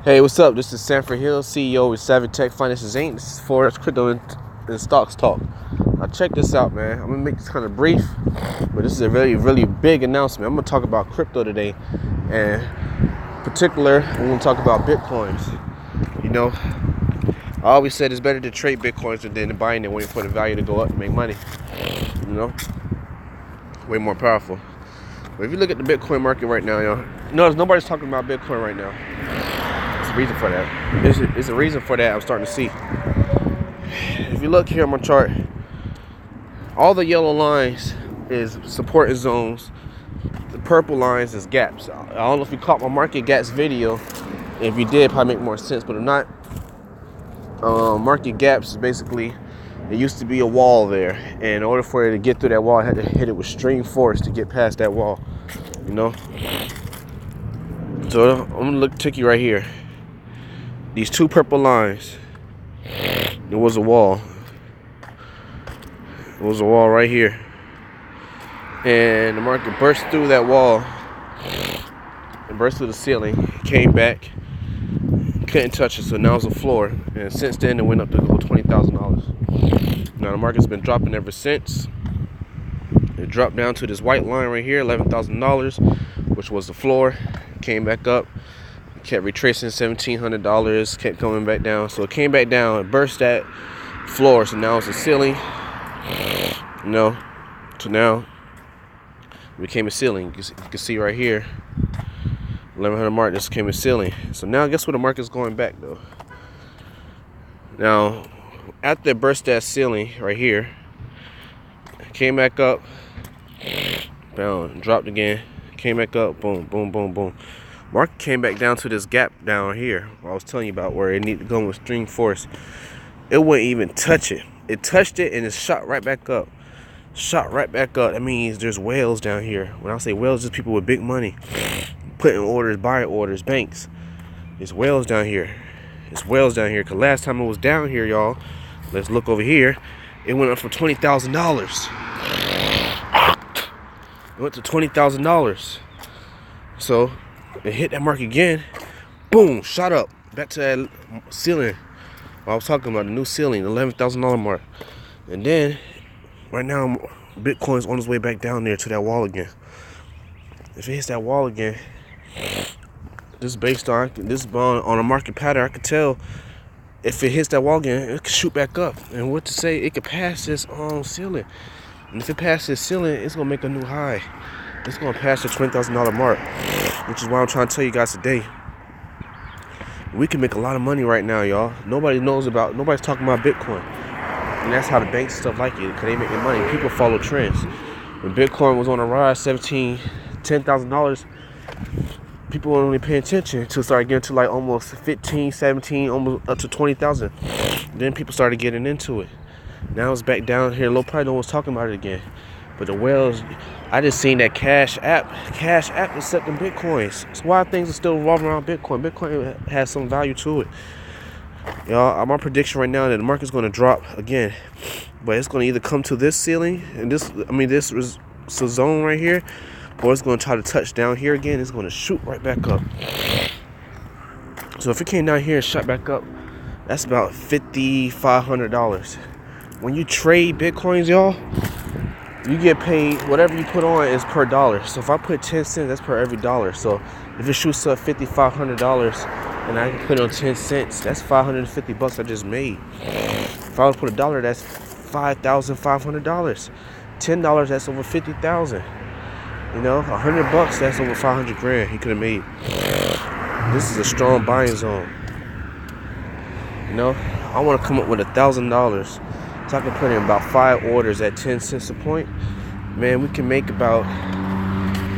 Hey, what's up? This is Sanford Hill, CEO with Savvy Tech Finances Inc. This is Forex Crypto and Stocks Talk. Now check this out, man. I'm gonna make this kind of brief, but this is a really, really big announcement. I'm gonna talk about crypto today, and in particular, I'm gonna talk about Bitcoins. You know, I always said it's better to trade Bitcoins than buying it, waiting for the value to go up to make money. You know, way more powerful. But if you look at the Bitcoin market right now, notice nobody's talking about Bitcoin right now. Reason for that. There's a reason for that I'm starting to see. If you look here on my chart, all the yellow lines is support zones. The purple lines is gaps. I don't know if you caught my market gaps video. If you did, probably make more sense. But if not, market gaps is basically, it used to be a wall there. And in order for it to get through that wall, I had to hit it with string force to get past that wall. You know? So I'm gonna look ticky right here. These two purple lines, it was a wall. It was a wall right here. And the market burst through that wall and burst through the ceiling, came back, couldn't touch it, so now it's a floor. And since then, it went up to over $20,000. Now the market's been dropping ever since. It dropped down to this white line right here, $11,000, which was the floor. Came back up. Kept retracing $1,700, kept coming back down. So it came back down and burst that floor. So now it's a ceiling. You know, so now it became a ceiling. You can see right here, 1100 mark just became a ceiling. So now guess where the market's going back though. Now, after it burst that ceiling right here, came back up, boom, dropped again, came back up, boom, boom, boom, boom. Market came back down to this gap down here I was telling you about, where it needed to go with string force. It wouldn't even touch it. It touched it and it shot right back up. Shot right back up. That means there's whales down here. When I say whales, it's people with big money putting orders, buying orders, banks. There's whales down here. There's whales down here. Cause last time it was down here, y'all, let's look over here. It went up for $20,000. It went to $20,000. So it hit that mark again, boom, shot up back to that ceiling I was talking about, the new ceiling, $11,000 mark. And then right now Bitcoin's on its way back down there to that wall again. If it hits that wall again, this is based on a market pattern. I could tell if it hits that wall again, it could shoot back up. And what to say, it could pass this ceiling. And if it passes this ceiling, it's gonna make a new high. It's gonna pass the $20,000 mark, which is why I'm trying to tell you guys today. We can make a lot of money right now, y'all. Nobody's talking about Bitcoin. And that's how the banks and stuff like it, because they making money. People follow trends. When Bitcoin was on a rise, $10,000, people weren't really paying attention until it started getting to like almost 15, 17, almost up to 20,000. Then people started getting into it. Now it's back down here low. Probably no one's talking about it again. But the whales, I just seen that Cash App accepting Bitcoins. That's why things are still revolving around Bitcoin. Bitcoin has some value to it. Y'all, my prediction right now that the market's going to drop again. But it's going to either come to this ceiling, and this zone right here, or it's going to try to touch down here again. It's going to shoot right back up. So if it came down here and shot back up, that's about $5,500. When you trade Bitcoins, y'all, you get paid, whatever you put on is per dollar. So if I put 10 cents, that's per every dollar. So if it shoots up $5,500 and I can put it on 10 cents, that's $550 I just made. If I was to put $1, that's $5,500. $10, that's over 50,000. You know, $100, that's over 500 grand he could have made. This is a strong buying zone. You know, I want to come up with $1,000. So I can put in about 5 orders at 10 cents a point. Man, we can make about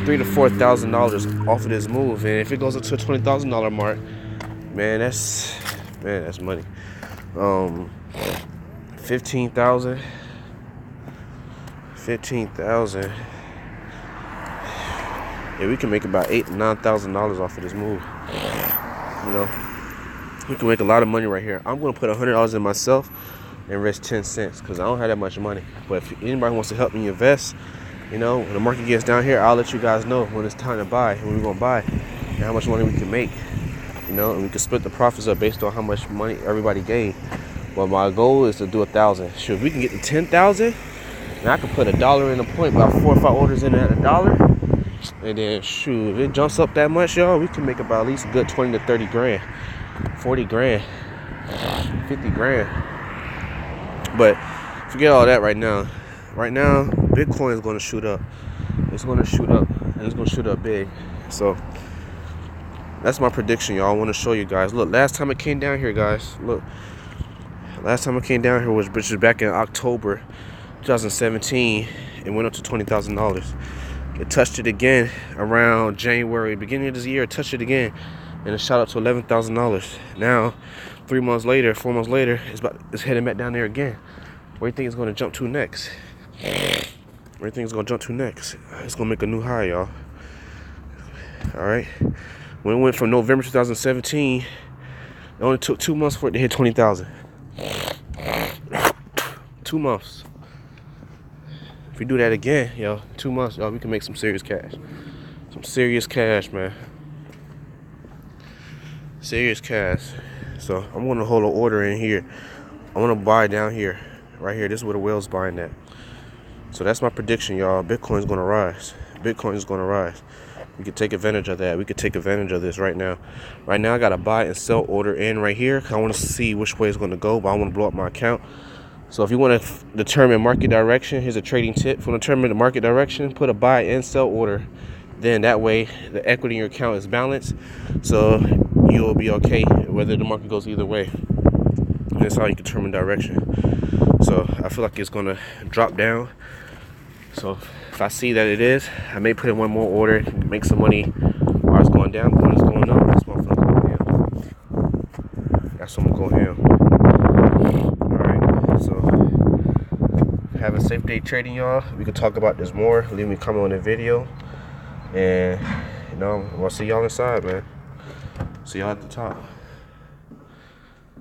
$3,000 to $4,000 off of this move. And if it goes up to a $20,000 mark, man, that's money. 15,000. Yeah, we can make about $8,000 to $9,000 off of this move. You know, we can make a lot of money right here. I'm gonna put $100 in myself and risk 10 cents because I don't have that much money. But if anybody wants to help me invest, you know, when the market gets down here, I'll let you guys know when it's time to buy and we're gonna buy and how much money we can make. you know, and we can split the profits up based on how much money everybody gave. But my goal is to do 1,000. Sure, if we can get to 10,000, and I can put $1 in a point, about 4 or 5 orders in at $1, and then shoot, if it jumps up that much, y'all, we can make about at least a good 20 to 30 grand, 40 grand, 50 grand. But forget all that right now. Right now, Bitcoin is going to shoot up. It's going to shoot up, and it's going to shoot up big. So that's my prediction, y'all. I want to show you guys. Look, last time I came down here, guys. Look, last time I came down here was back in October 2017. It went up to $20,000. It touched it again around January, beginning of this year. It touched it again, and it shot up to $11,000. Now, 3 months later, 4 months later, it's heading back down there again. Where do you think it's going to jump to next? Where do you think it's going to jump to next? It's going to make a new high, y'all. All right. When it went from November 2017, it only took 2 months for it to hit 20,000. 2 months. If we do that again, yo, 2 months, y'all, we can make some serious cash. Some serious cash, man. Serious cash. So I'm gonna hold an order in here. I want to buy down here, right here. This is where the whale's buying at. So that's my prediction, y'all. Bitcoin's gonna rise. Bitcoin is gonna rise. We could take advantage of that. We could take advantage of this right now. Right now, I got a buy and sell order in right here. I want to see which way it's going to go, but I want to blow up my account. So if you want to determine market direction, here's a trading tip. If you want to determine the market direction, put a buy and sell order. Then that way, the equity in your account is balanced. So you'll be okay whether the market goes either way. And that's how you determine direction. So I feel like it's going to drop down. So if I see that it is, I may put in one more order, make some money while it's going down. But when it's going up, that's what I'm gonna go ham. That's what I'm gonna go ham. Alright, so have a safe day trading, y'all. We can talk about this more. Leave me a comment on the video. And you know, I'll see y'all inside, man. See y'all at the top.